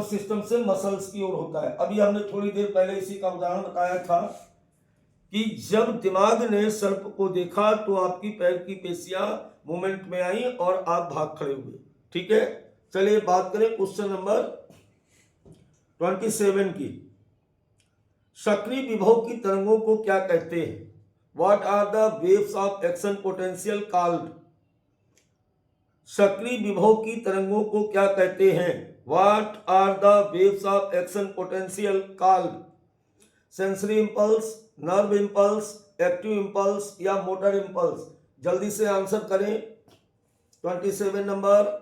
सिस्टम से मसल्स की ओर होता है। अभी हमने थोड़ी देर पहले इसी का उदाहरण बताया था कि जब दिमाग ने सर्प को देखा तो आपकी पैर की पेशियां मूवमेंट में आई और आप भाग खड़े हुए। ठीक है, चलिए बात करें क्वेश्चन नंबर 27 की। सक्रिय विभव की तरंगों को क्या कहते हैं? What are the waves of action potential called? सक्रिय विभव की तरंगों को क्या कहते हैं? What are the waves of action potential called? Sensory impulse, nerve impulse, active impulse या मोटर इंपल्स? जल्दी से आंसर करें। 27 number.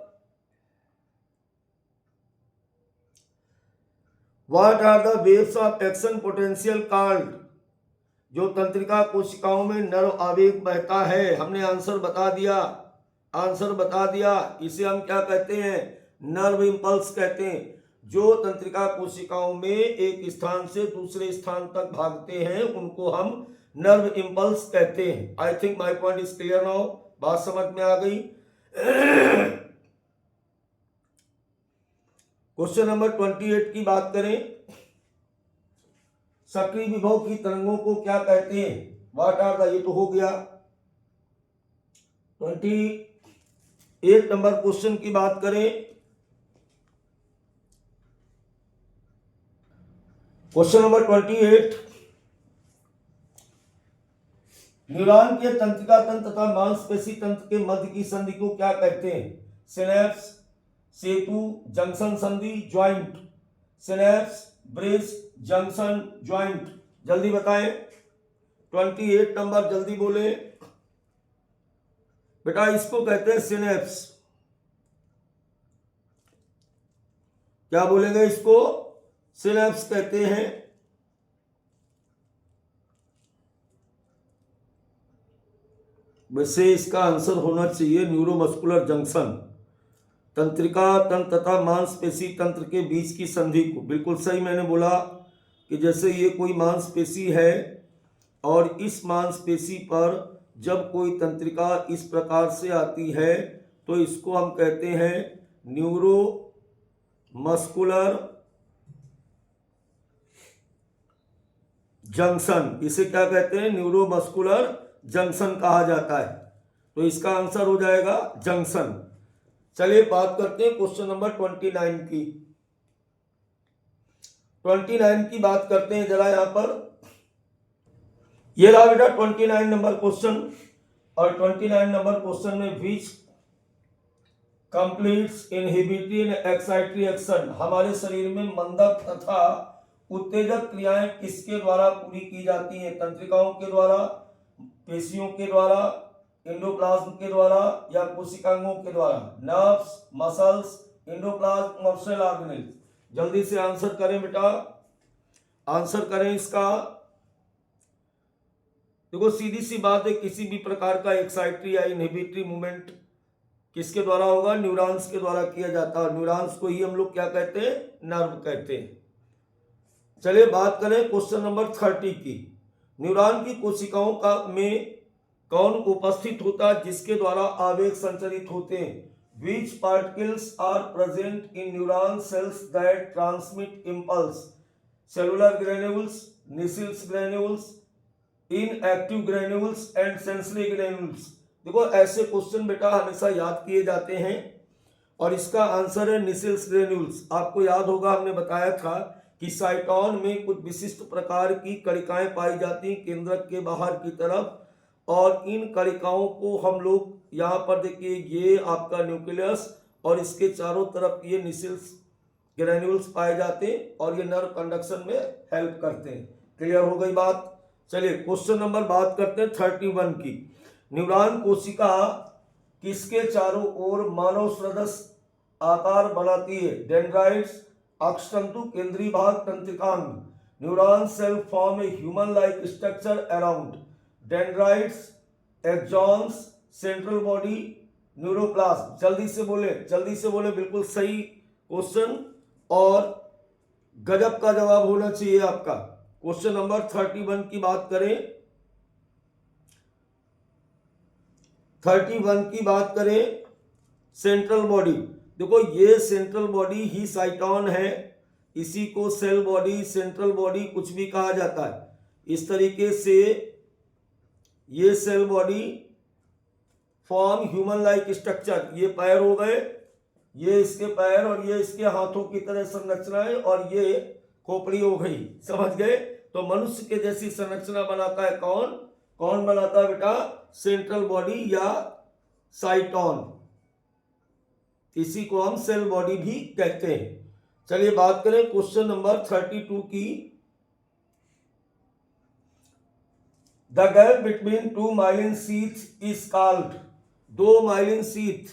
What are the waves of action potential called? जो तंत्रिका कोशिकाओं में नर्व आवेग बहता है, हमने आंसर बता दिया। इसे हम क्या कहते हैं? नर्व इंपल्स कहते हैं। जो तंत्रिका कोशिकाओं में एक स्थान से दूसरे स्थान तक भागते हैं उनको हम नर्व इंपल्स कहते हैं। I think my point is clear now. बात समझ में आ गई। क्वेश्चन नंबर 28 की बात करें। सक्रिय विभव की तरंगों को क्या कहते हैं? व्हाट आर द, ये तो हो गया। 28 नंबर क्वेश्चन की बात करें। क्वेश्चन नंबर 28, न्यूरॉन के तंत्रिका तंत्र तथा मांसपेशी तंत्र के मध्य की संधि को क्या कहते हैं? सिनेप्स, सेतु, जंक्शन संधि, joint. Synapse, bridge, junction, joint. जल्दी बताएं। 28 नंबर, जल्दी बोले बेटा। इसको कहते हैं सिनेप्स। क्या बोलेंगे इसको? सिनेप्स कहते हैं। वैसे इसका आंसर होना चाहिए न्यूरोमस्कुलर जंक्शन, तंत्रिका तंत्र तथा मांसपेशी तंत्र के बीच की संधि को। बिल्कुल सही मैंने बोला कि जैसे ये कोई मांसपेशी है और इस मांसपेशी पर जब कोई तंत्रिका इस प्रकार से आती है तो इसको हम कहते हैं न्यूरोमस्कुलर जंक्शन। इसे क्या कहते हैं? न्यूरोमस्कुलर जंक्शन कहा जाता है। तो इसका आंसर हो जाएगा जंक्शन। चलिए बात करते हैं क्वेश्चन नंबर 29 की। 29 की बात करते हैं जरा। यहां पर ये रहा बेटा 29 नंबर क्वेश्चन। और 29 नंबर क्वेश्चन में विच कंप्लीट्स इनहिबिटरी एंड एक्साइटरी एक्शन, हमारे शरीर में मंदक तथा उत्तेजक क्रियाएं किसके द्वारा पूरी की जाती हैं? तंत्रिकाओं के द्वारा, पेशियों के द्वारा, एंडोप्लाज्म के द्वारा या कोशिकांगों के द्वारा? Nerves, muscles, endoplasm, muscle organelle. जल्दी से आंसर करें बेटा, आंसर करें इसका। देखो सीधी सी बात है, किसी भी प्रकार का एक्साइटरी या इनहिबिटरी मूवमेंट किसके द्वारा होगा? न्यूरॉन्स के द्वारा किया जाता है। न्यूरॉन्स को ही हम लोग क्या कहते हैं? नर्व कहते हैं। चलिए बात करें क्वेश्चन नंबर 30 की। न्यूरॉन की कोशिकाओं का में कौन उपस्थित होता है जिसके द्वारा आवेग संचरित होते हैं? Which particles are present in neuron cells that transmit impulse? Cellular granules, Nissel's granules, inactive granules and sensory granules। देखो ऐसे क्वेश्चन बेटा हमेशा याद किए जाते हैं और इसका आंसर है निसेल्स ग्रेन्यूल्स। आपको याद होगा हमने बताया था कि साइटोन में कुछ विशिष्ट प्रकार की कणिकाएं पाई जाती हैं केंद्रक के बाहर की तरफ, और इन कणिकाओं को हम लोग यहाँ पर देखिए, ये आपका न्यूक्लियस और इसके चारों तरफ ये निसिल्स ग्रेन्यूल्स पाए जाते हैं और ये नर्व कंडक्शन में हेल्प करते हैं। क्लियर हो गई बात। चलिए क्वेश्चन नंबर बात करते हैं 31 की। न्यूरॉन कोशिका किसके चारों ओर मानव सदृश आकार बनाती है? डेंड्राइट्स, अक्षतंतु, केंद्रीय भाग, तंत्रिकांग। Neuron cell form a human like structure around dendrites, axons, central body, neuroplasm. जल्दी से बोले, बिल्कुल सही क्वेश्चन और गजब का जवाब होना चाहिए आपका। क्वेश्चन नंबर 31 की बात करें, 31 की बात करें, सेंट्रल बॉडी। देखो ये सेंट्रल बॉडी ही साइटोन है, इसी को सेल बॉडी, सेंट्रल बॉडी कुछ भी कहा जाता है। इस तरीके से ये cell body form human like structure. ये पैर हो गए, ये इसके पैर और ये इसके हाथों की तरह संरचना है और ये खोपड़ी हो गई, समझ गए। तो मनुष्य के जैसी संरचना बनाता है कौन बनाता है बेटा? सेंट्रल बॉडी या साइटोन, इसी को हम सेल बॉडी भी कहते हैं। चलिए बात करें क्वेश्चन नंबर 32 की। The gap between two myelin sheath is called. दो माइलिन शीथ,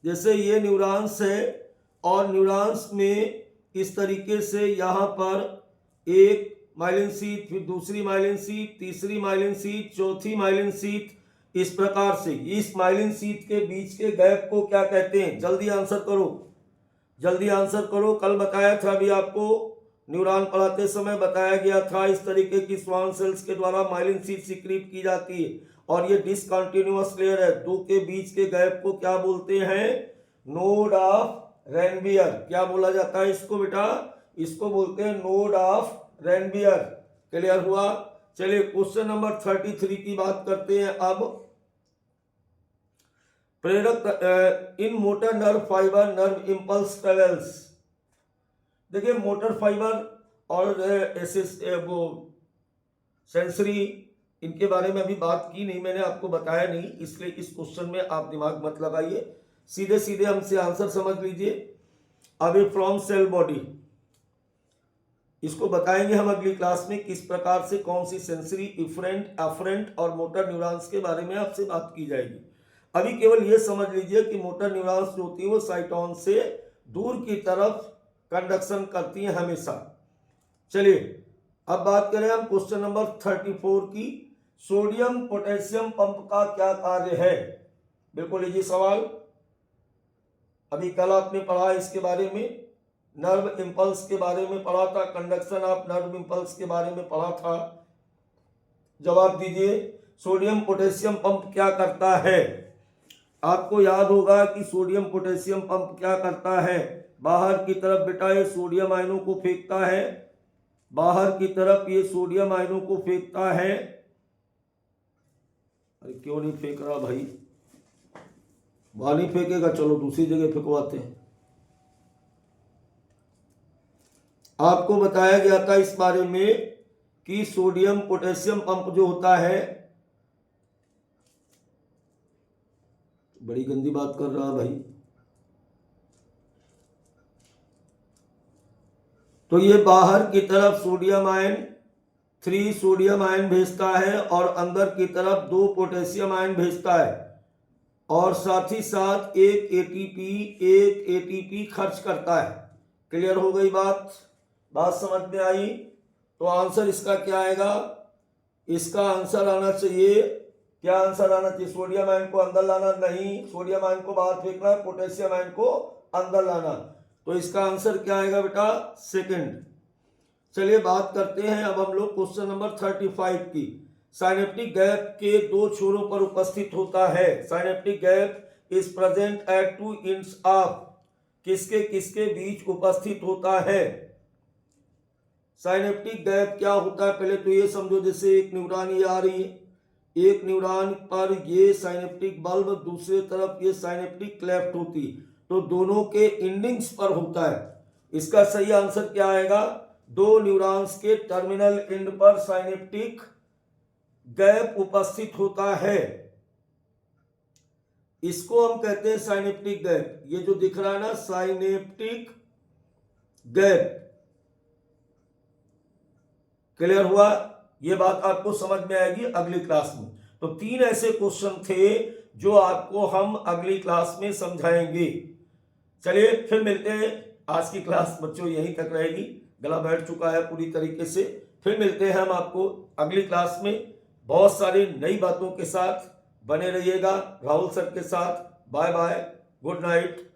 जैसे ये न्यूरॉन्स है और न्यूरॉन्स में इस तरीके से यहाँ पर एक माइलिन शीथ, फिर दूसरी माइलिन शीथ, तीसरी माइलिन शीथ, चौथी माइलिन शीथ, इस प्रकार से इस माइलिन शीथ के बीच के गैप को क्या कहते हैं? जल्दी आंसर करो। कल बताया था अभी आपको, न्यूरॉन पढ़ाते समय बताया गया था, इस तरीके की स्वान सेल्स के द्वारा माइलिन शीथ सिक्रीट की जाती है और ये डिसकंटिन्यूअस लेयर है। दो के बीच के गैप को क्या बोलते हैं? Node of Ranvier. क्या बोला जाता है इसको बेटा? इसको बोलते हैं नोड ऑफ रेनबियर। क्लियर हुआ। चलिए क्वेश्चन नंबर 33 की बात करते हैं अब। प्रेरक in motor nerve fibre nerve impulse travels. देखिए मोटर फाइबर और वो सेंसरी, इनके बारे में अभी बात की नहीं, मैंने आपको बताया नहीं, इसलिए इस क्वेश्चन में आप दिमाग मत लगाइए, सीधे हमसे आंसर समझ लीजिए। अवे फ्रॉम सेल बॉडी, इसको बताएंगे हम अगली क्लास में किस प्रकार से कौन सी सेंसरी, इफरेंट, एफरेंट और मोटर न्यूरॉन्स के बारे में आपसे बात की जाएगी। अभी केवल ये समझ लीजिए कि मोटर न्यूरॉन्स जो होती है वो साइटोन से दूर की तरफ कंडक्शन करती हैं हमेशा। चलिए अब बात करें हम क्वेश्चन नंबर 34 की। सोडियम पोटेशियम पंप का क्या कार्य है? बिल्कुल इजी सवाल, अभी कल आपने पढ़ा इसके बारे में, नर्व इंपल्स के बारे में पढ़ा था, कंडक्शन ऑफ नर्व इंपल्स के बारे में पढ़ा था। जवाब दीजिए, सोडियम पोटेशियम पंप क्या करता है? आपको याद होगा कि सोडियम पोटेशियम पंप क्या करता है? बाहर की तरफ बेटा ये सोडियम आयनों को फेंकता है, बाहर की तरफ ये सोडियम आयनों को फेंकता है। अरे क्यों नहीं फेंक रहा भाई? वहां नहीं फेंकेगा, चलो दूसरी जगह फेंकवाते हैं। आपको बताया गया था इस बारे में कि सोडियम पोटेशियम पंप जो होता है, बड़ी गंदी बात कर रहा भाई, तो ये बाहर की तरफ सोडियम आयन 3 सोडियम आयन भेजता है और अंदर की तरफ 2 पोटेशियम आयन भेजता है और साथ ही साथ एक एटीपी खर्च करता है। क्लियर हो गई बात समझ में आई? तो आंसर इसका क्या आएगा? इसका आंसर आना चाहिए, क्या आंसर आना चाहिए? सोडियम आयन को अंदर लाना नहीं, सोडियम आयन को बाहर फेंकना, पोटेशियम आयन को अंदर लाना। तो इसका आंसर क्या आएगा बेटा? सेकंड। चलिए बात करते हैं अब हम लोग क्वेश्चन नंबर 35 की। साइनेप्टिक गैप के 2 छोरों पर उपस्थित होता है। Synaptic gap is present at 2 ends of, किसके बीच उपस्थित होता है? साइनेप्टिक गैप क्या होता है पहले तो ये समझो। जैसे एक न्यूरॉन ये आ रही है, एक न्यूरॉन पर ये साइनेप्टिक बल्ब, दूसरे तरफ ये साइनेप्टिक क्लेफ्ट होती, तो दोनों के एंडिंग्स पर होता है। इसका सही आंसर क्या आएगा? 2 न्यूरॉन्स के टर्मिनल एंड पर साइनेप्टिक गैप उपस्थित होता है, इसको हम कहते हैं साइनेप्टिक गैप। ये जो दिख रहा है ना साइनेप्टिक गैप, क्लियर हुआ? ये बात आपको समझ में आएगी अगली क्लास में। तो 3 ऐसे क्वेश्चन थे जो आपको हम अगली क्लास में समझाएंगे। चलिए फिर मिलते हैं। आज की क्लास बच्चों यहीं तक रहेगी, गला बैठ चुका है पूरी तरीके से। फिर मिलते हैं हम आपको अगली क्लास में बहुत सारी नई बातों के साथ। बने रहिएगा राहुल सर के साथ। Bye bye, good night.